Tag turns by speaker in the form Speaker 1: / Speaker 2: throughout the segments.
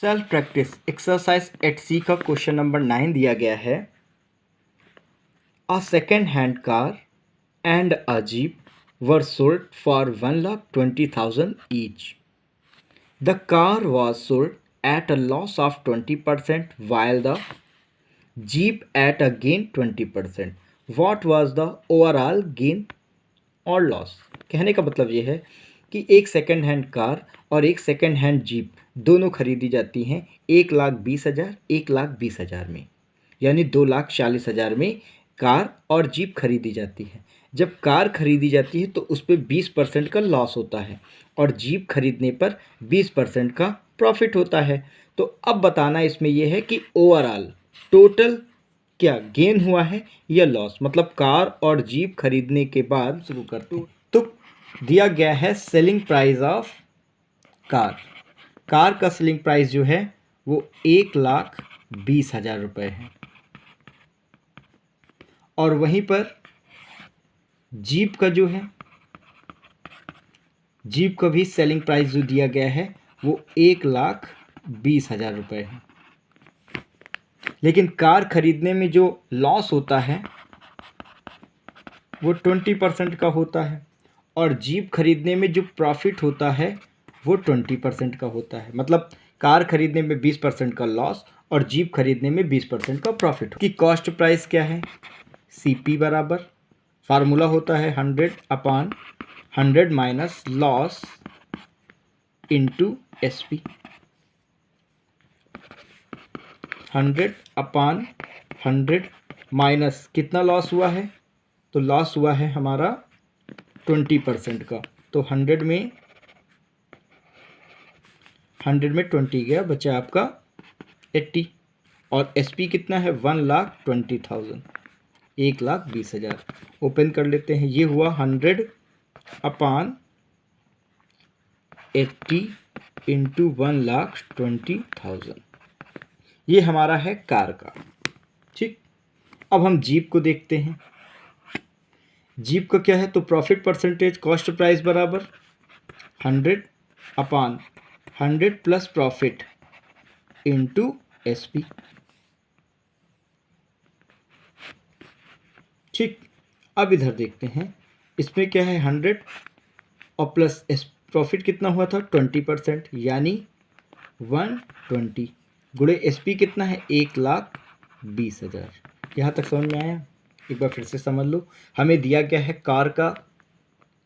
Speaker 1: Self practice exercise 8C का question number 9 दिया गया है। A second hand car and a jeep were sold for 1,20,000 each. The car was sold at a loss of 20% while the jeep at a gain 20%. What was the overall gain और loss? कहने का मतलब ये है कि एक second hand car और एक सेकेंड हैंड जीप दोनों खरीदी जाती हैं 1,20,000 1,20,000 में, यानी 2,40,000 में कार और जीप खरीदी जाती है। जब कार खरीदी जाती है तो उस पर 20% का लॉस होता है और जीप खरीदने पर 20% का प्रॉफिट होता है। तो अब बताना इसमें यह है कि ओवरऑल टोटल क्या गेन हुआ है या लॉस, मतलब कार और जीप खरीदने के बाद शुरू करते हैं। तो दिया गया है selling price of car. Car का सेलिंग प्राइस जो है वो 1,20,000 रुपये है और वहीं पर जीप का जो है, जीप का भी सेलिंग प्राइस जो दिया गया है वो 1,20,000 रुपये है। लेकिन कार खरीदने में जो लॉस होता है वो 20% का होता है और जीप खरीदने में जो प्रॉफिट होता है वो 20% का होता है। मतलब कार खरीदने में 20% का लॉस और जीप खरीदने में 20% का प्रॉफिट। की कॉस्ट प्राइस क्या है? CP बराबर फार्मूला होता है 100/100 minus loss into SP। 100/100 minus कितना लॉस हुआ है? तो लॉस हुआ है हमारा 20% का। तो 100 में 20 गया, बचा आपका 80 और SP कितना है? 1,20,000 1,20,000। ओपन कर लेते हैं। ये हुआ 100/80 इंटू 1,20,000। ये हमारा है कार का। ठीक, अब हम जीप को देखते हैं। जीप का क्या है? तो प्रॉफिट परसेंटेज कॉस्ट प्राइस बराबर 100/100 प्लस प्रॉफिट इंटू SP। ठीक, अब इधर देखते हैं। इसमें क्या है? 100 और प्लस प्रॉफिट कितना हुआ था? 20%, यानी 120 गुणे SP कितना है? 1,20,000। यहाँ तक समझ में आया? एक बार फिर से समझ लो। हमें दिया गया है कार का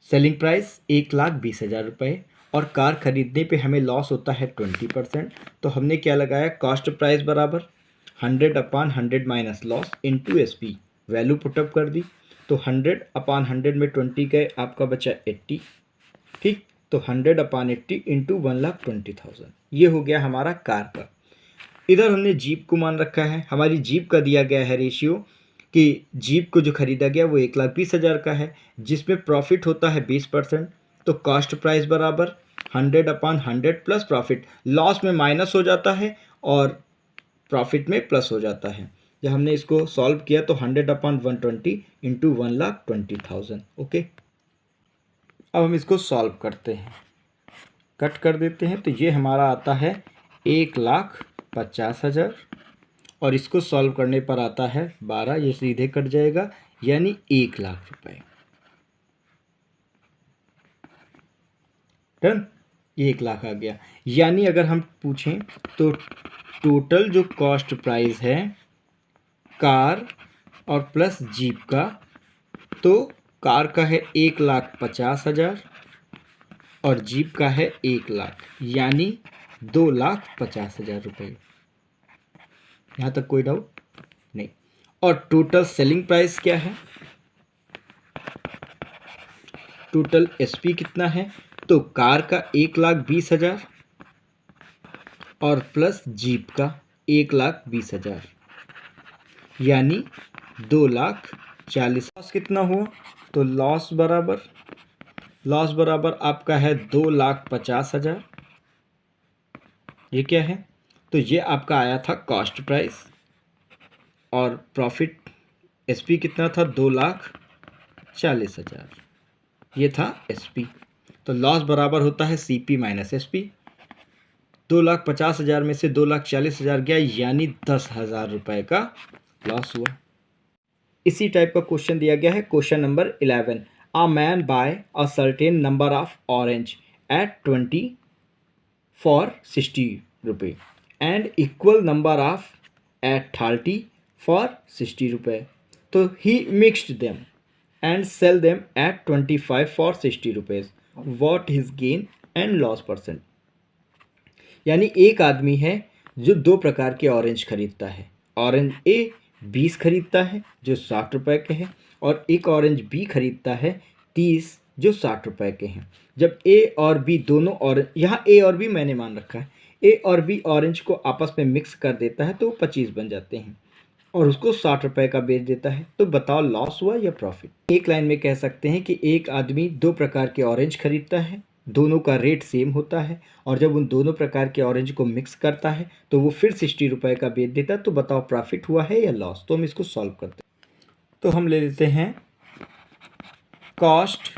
Speaker 1: सेलिंग प्राइस 1,20,000 रुपये और कार खरीदने पे हमें लॉस होता है 20%। तो हमने क्या लगाया? कॉस्ट प्राइस बराबर 100/100 minus loss into SP। Value put up कर दी तो 100/100 में 20 गए, आपका बचा 80। ठीक, तो 100/80 इंटू 1,20,000। ये हो गया हमारा कार का। इधर हमने जीप को मान रखा है। हमारी जीप का दिया गया है रेशियो कि जीप को जो खरीदा गया वो 1,20,000 का है, जिसमें प्रॉफिट होता है 20%। तो कॉस्ट प्राइस बराबर 100/100 प्लस प्रॉफिट। लॉस में माइनस हो जाता है और प्रॉफिट में प्लस हो जाता है। जब हमने इसको सॉल्व किया तो 100/120 इंटू 1,20,000। ओके, अब हम इसको सॉल्व करते हैं, कट कर देते हैं। तो ये हमारा आता है 1,50,000 और इसको सॉल्व करने पर आता है 12। ये सीधे कट जाएगा, यानी 1,00,000 रुपये। डन, 1,00,000 आ गया। यानी अगर हम पूछें तो टोटल जो कॉस्ट प्राइस है कार और प्लस जीप का, तो कार का है 1,50,000 और जीप का है 1,00,000, यानी 2,50,000 रुपये। यहाँ तक कोई डाउट नहीं। और टोटल सेलिंग प्राइस क्या है? टोटल SP कितना है? तो कार का 1,20,000 और प्लस जीप का 1,20,000, यानी 2,40,000। लॉस कितना हुआ? तो लॉस बराबर आपका है 2,50,000। ये क्या है? तो ये आपका आया था कॉस्ट प्राइस और प्रॉफिट SP कितना था? 2,40,000। ये था SP। तो लॉस बराबर होता है CP माइनस SP। 2,50,000 में से 2,40,000 गया, यानी 10,000 रुपये का लॉस हुआ। इसी टाइप का क्वेश्चन दिया गया है question number 11। A man buy a certain number of orange at 20 for 60 रुपये and equal number of at 30 for 60 रुपये। तो he mixed them and sell them at 25 for 60 rupees. What his gain and loss percent? यानी एक आदमी है जो दो प्रकार के ऑरेंज खरीदता है। ऑरेंज ए 20 खरीदता है जो 60 रुपये के हैं, और एक ऑरेंज बी खरीदता है 30 जो 60 रुपये के हैं। जब ए और बी दोनों ऑरेंज, यहाँ ए और बी मैंने मान रखा है, ए और बी ऑरेंज को आपस में मिक्स कर देता है तो 25 बन जाते हैं और उसको 60 रुपये का बेच देता है। तो बताओ लॉस हुआ या प्रॉफिट। एक लाइन में कह सकते हैं कि एक आदमी दो प्रकार के ऑरेंज खरीदता है, दोनों का रेट सेम होता है, और जब उन दोनों प्रकार के ऑरेंज को मिक्स करता है तो वो फिर 60 रुपये का बेच देता है। तो बताओ प्रॉफिट हुआ है या लॉस। तो हम इसको सॉल्व करते हैं। तो हम ले लेते हैं कॉस्ट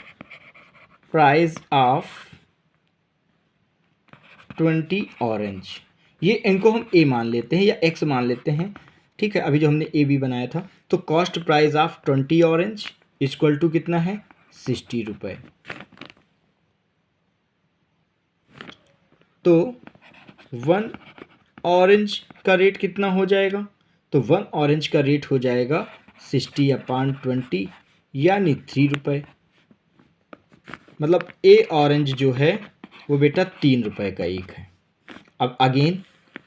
Speaker 1: प्राइस ऑफ 20 ऑरेंज, ये इनको हम ए मान लेते हैं या एक्स मान लेते हैं, ठीक है। अभी जो हमने ए बी बनाया था, तो cost price of 20 orange equal to कितना है 60 रुपये। तो 1 ऑरेंज का रेट कितना हो जाएगा, तो 1 ऑरेंज का रेट हो जाएगा 60/20 यानी 3 रुपये। मतलब ए ऑरेंज जो है वो बेटा 3 रुपये का एक है। अब अगेन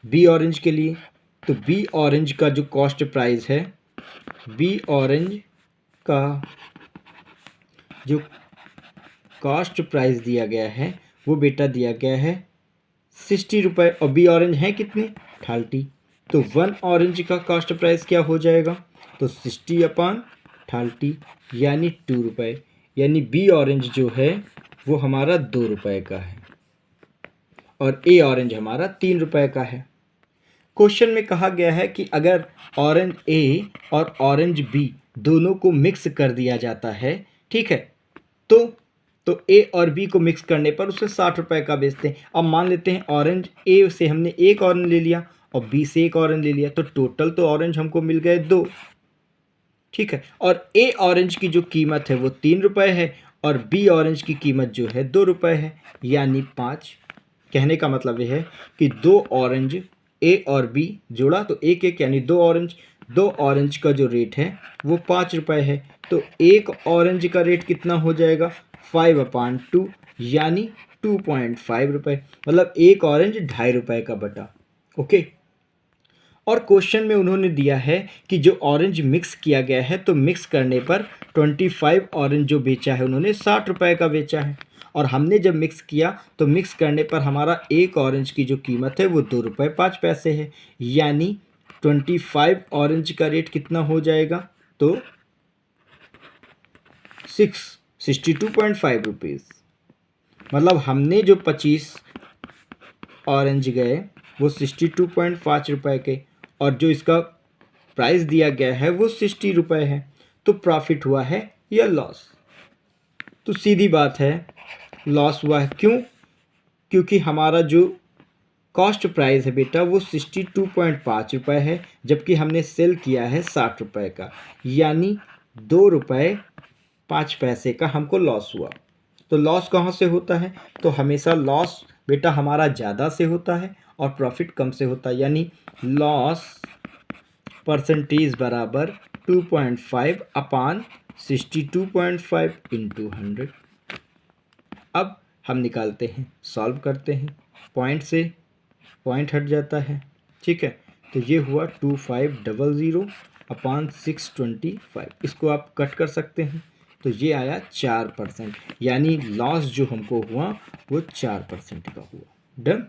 Speaker 1: बी ऑरेंज के लिए, तो बी ऑरेंज का जो कॉस्ट प्राइस है, बी ऑरेंज का जो कॉस्ट प्राइस दिया गया है वो बेटा दिया गया है 60 रुपये, और बी ऑरेंज है कितने 30। तो 1 ऑरेंज का कॉस्ट प्राइस क्या हो जाएगा, तो 60/30 यानी 2 रुपये, यानी बी ऑरेंज जो है वो हमारा 2 रुपये का है और ए ऑरेंज हमारा 3 रुपये का है। क्वेश्चन में कहा गया है कि अगर ऑरेंज ए और ऑरेंज बी दोनों को मिक्स कर दिया जाता है, ठीक है, तो ए और बी को मिक्स करने पर उसे 60 रुपये का बेचते हैं। अब मान लेते हैं ऑरेंज ए से हमने एक ऑरेंज ले लिया और बी से एक ऑरेंज ले लिया, तो टोटल तो ऑरेंज हमको मिल गए 2, ठीक है। और ए ऑरेंज की जो कीमत है वो 3 रुपये है और बी ऑरेंज की कीमत जो है 2 रुपये है, यानी 5। कहने का मतलब यह है कि 2 ऑरेंज ए और बी जोड़ा तो एक एक यानी 2 ऑरेंज, 2 ऑरेंज का जो रेट है वो 5 रुपये है। तो एक ऑरेंज का रेट कितना हो जाएगा 5/2 यानी 2.5 रुपये। मतलब एक ऑरेंज 2.5 रुपये का बटा, ओके। और क्वेश्चन में उन्होंने दिया है कि जो ऑरेंज मिक्स किया गया है, तो मिक्स करने पर 25 ऑरेंज जो बेचा है उन्होंने 60 रुपये का बेचा है, और हमने जब मिक्स किया तो मिक्स करने पर हमारा एक ऑरेंज की जो कीमत है वो 2 रुपये 5 पैसे है, यानी 25 ऑरेंज का रेट कितना हो जाएगा, तो 62.5 रुपीज़। मतलब हमने जो 25 ऑरेंज गए वो 62.5 रुपये के, और जो इसका प्राइस दिया गया है वो 60 रुपये है। तो प्रॉफिट हुआ है या लॉस। तो सीधी बात है लॉस हुआ है। क्यों? क्योंकि हमारा जो कॉस्ट प्राइस है बेटा वो 62.5 रुपये है, जबकि हमने सेल किया है 60 रुपये का, यानी 2 रुपये 5 पैसे का हमको लॉस हुआ। तो लॉस कहाँ से होता है, तो हमेशा लॉस बेटा हमारा ज़्यादा से होता है और प्रॉफिट कम से होता है, यानी लॉस परसेंटेज बराबर 2.5/62.5 × 100। अब हम निकालते हैं, सॉल्व करते हैं, पॉइंट से पॉइंट हट जाता है, ठीक है। तो ये हुआ 2500/625। इसको आप कट कर सकते हैं, तो ये आया 4%, यानी लॉस जो हमको हुआ वो 4% का हुआ। डन।